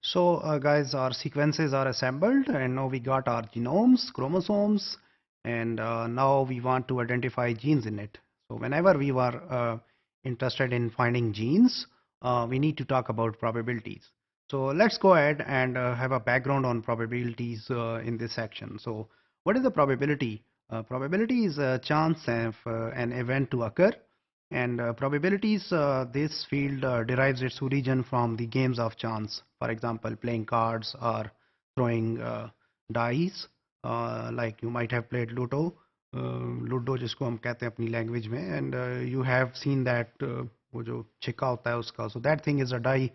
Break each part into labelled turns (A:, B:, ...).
A: So guys, our sequences are assembled and now we got our genomes, chromosomes, and now we want to identify genes in it. So whenever we were interested in finding genes, we need to talk about probabilities. So let's go ahead and have a background on probabilities in this section. So what is a probability? Probability is a chance of an event to occur, and probabilities, this field derives its origin from the games of chance. For example, playing cards or throwing dice, like you might have played Ludo, Ludo जिसको हम कहते हैं अपनी language में, and you have seen that वो जो छिक्का होता है उसका, so that thing is a die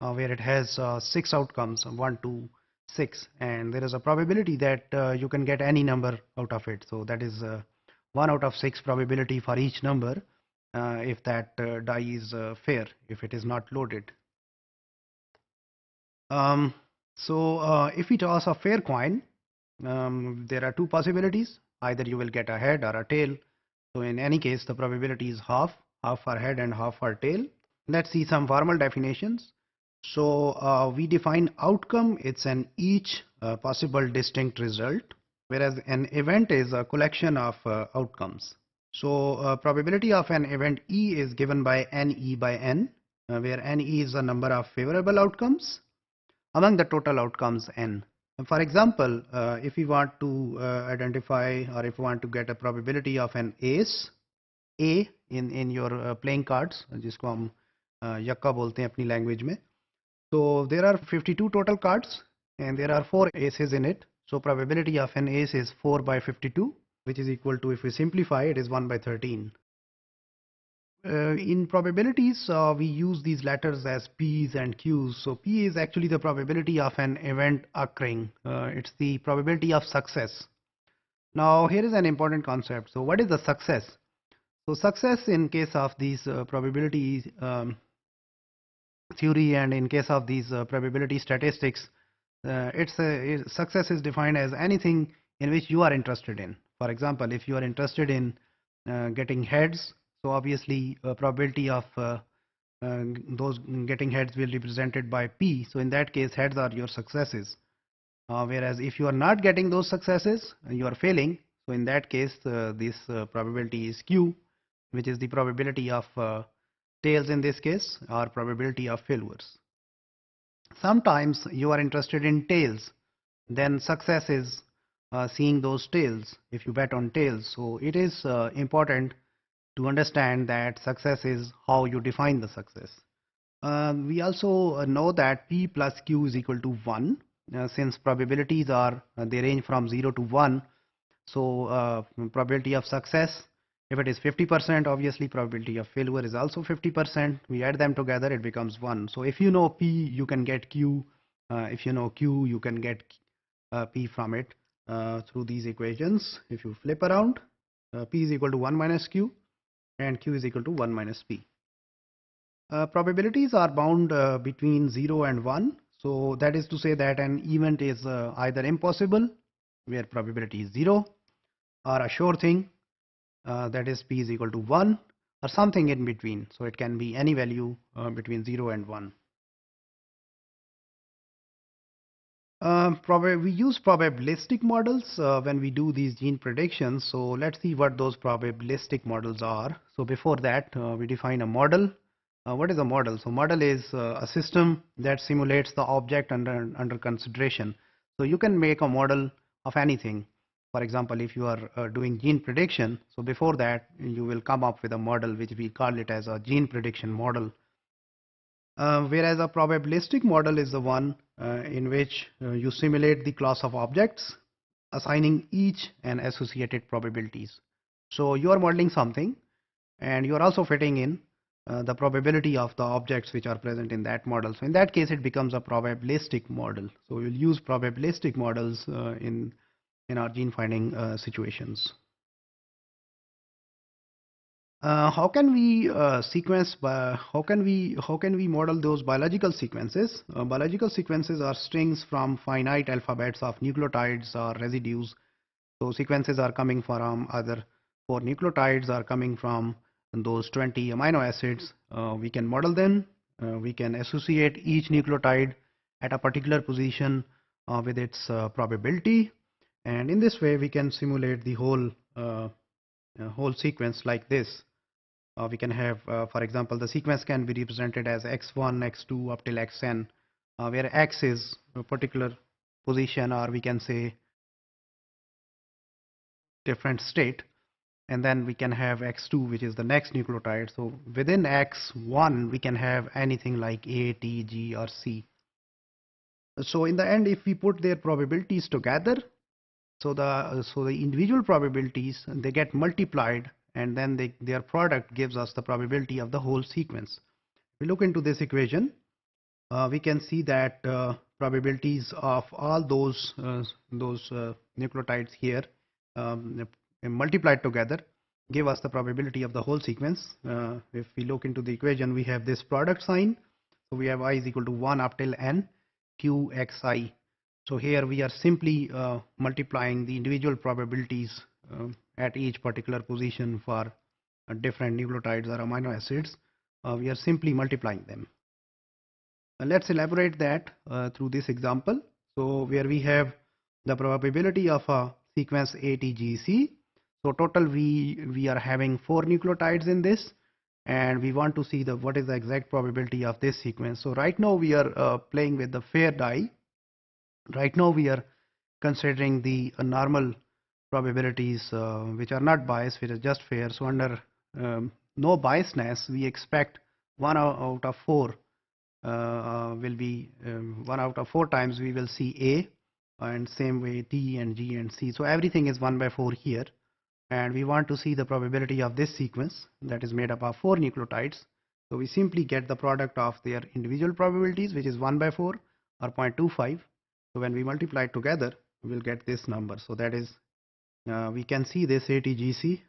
A: where it has 6 outcomes, 1, 2, 6, and there is a probability that you can get any number out of it. So that is 1 out of 6 probability for each number. If that die is fair, if it is not loaded. If we toss a fair coin, there are two possibilities. Either you will get a head or a tail. So in any case, the probability is half for head and half for tail. Let's see some formal definitions. So we define outcome, it's an each possible distinct result, whereas an event is a collection of outcomes. So probability of an event E is given by NE by N, where NE is the number of favorable outcomes among the total outcomes N. For example, if we want to identify, or if we want to get a probability of an ace, A in your playing cards, जिसको हम यक्का बोलते हैं अपनी language में. So there are 52 total cards and there are 4 aces in it. So probability of an ace is 4 by 52. Which is equal to, if we simplify it, is 1 by 13. In probabilities, we use these letters as P's and Q's. So P is actually the probability of an event occurring. It's the probability of success. Now here is an important concept. So what is the success? So success in case of these probability theory and in case of these probability statistics, success is defined as anything in which you are interested in. For example, if you are interested in getting heads, so obviously probability of those getting heads will be represented by P. So in that case, heads are your successes. Whereas if you are not getting those successes, you are failing. So in that case, this probability is Q, which is the probability of tails in this case, or probability of failures. Sometimes you are interested in tails, then success is seeing those tails if you bet on tails. So it is important to understand that success is how you define the success. We also know that P plus Q is equal to 1 since probabilities are they range from 0 to 1. So probability of success, if it is 50%, obviously probability of failure is also 50%. We add them together, it becomes 1. So if you know P, you can get Q. If you know Q, you can get P from it through these equations. If you flip around, P is equal to 1 minus Q and Q is equal to 1 minus P. Probabilities are bound between 0 and 1. So that is to say that an event is either impossible, where probability is 0, or a sure thing, that is P is equal to 1, or something in between. So it can be any value between 0 and 1. We use probabilistic models when we do these gene predictions. So let's see what those probabilistic models are. So before that, we define a model. What is a model? So model is a system that simulates the object under consideration. So you can make a model of anything. For example, if you are doing gene prediction, so before that you will come up with a model which we call it as a gene prediction model. Whereas a probabilistic model is the one in which you simulate the class of objects, assigning each an associated probabilities. So you are modeling something and you are also fitting in the probability of the objects which are present in that model. So in that case, it becomes a probabilistic model. So we'll use probabilistic models in our gene finding situations. How can we how can we model those biological sequences? Biological sequences are strings from finite alphabets of nucleotides or residues. So sequences are coming from either 4 nucleotides are coming from those 20 amino acids. We can model them. We can associate each nucleotide at a particular position with its probability. And in this way we can simulate the whole sequence like this. We can have, for example, the sequence can be represented as x1, x2 up till xn, where x is a particular position, or we can say different state, and then we can have x2, which is the next nucleotide. So within x1 we can have anything like A, T, G or C. So in the end, if we put their probabilities together, so the individual probabilities, they get multiplied, and then their product gives us the probability of the whole sequence. If we look into this equation, we can see that probabilities of all those nucleotides here multiplied together give us the probability of the whole sequence. If we look into the equation, we have this product sign, so we have I is equal to 1 up till n qxi. So here we are simply multiplying the individual probabilities at each particular position for different nucleotides or amino acids. We are simply multiplying them. Let's elaborate that through this example. So where we have the probability of a sequence ATGC. So total we are having 4 nucleotides in this, and we want to see what is the exact probability of this sequence. So right now we are playing with the fair die. Right now we are considering the normal probabilities which are not biased, which are just fair. So under no biasness, we expect 1 out of 4 will be 1 out of 4 times we will see A, and same way T and G and C. So everything is 1 by 4 here, and we want to see the probability of this sequence that is made up of 4 nucleotides. So we simply get the product of their individual probabilities, which is 1 by 4 or 0.25. So when we multiply it together, we will get this number. So that is, we can see this ATGC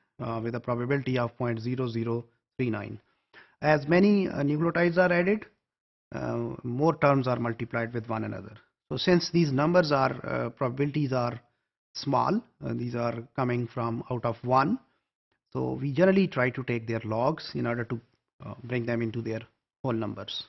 A: with a probability of 0.0039. As many nucleotides are added, more terms are multiplied with one another. So since these numbers are probabilities are small, these are coming from out of 1, so we generally try to take their logs in order to bring them into their whole numbers.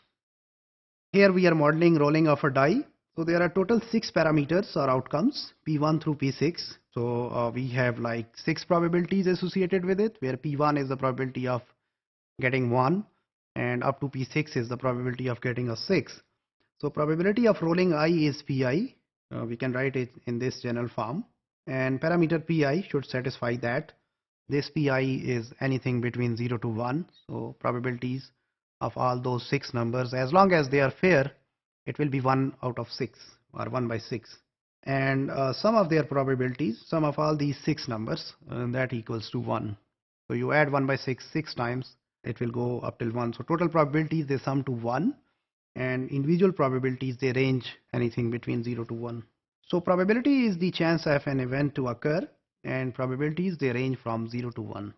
A: Here we are modeling rolling of a die. So there are total 6 parameters or outcomes, P1 through P6. So we have like 6 probabilities associated with it, where P1 is the probability of getting 1, and up to P6 is the probability of getting a 6. So probability of rolling I is Pi. We can write it in this general form, and parameter Pi should satisfy that. This Pi is anything between 0 to 1. So probabilities of all those 6 numbers, as long as they are fair, it will be 1 out of 6 or 1 by 6. And sum of their probabilities, sum of all these 6 numbers, that equals to 1. So you add 1 by 6 times, it will go up till 1. So total probabilities, they sum to 1, and individual probabilities, they range anything between 0 to 1. So probability is the chance of an event to occur, and probabilities, they range from 0 to 1.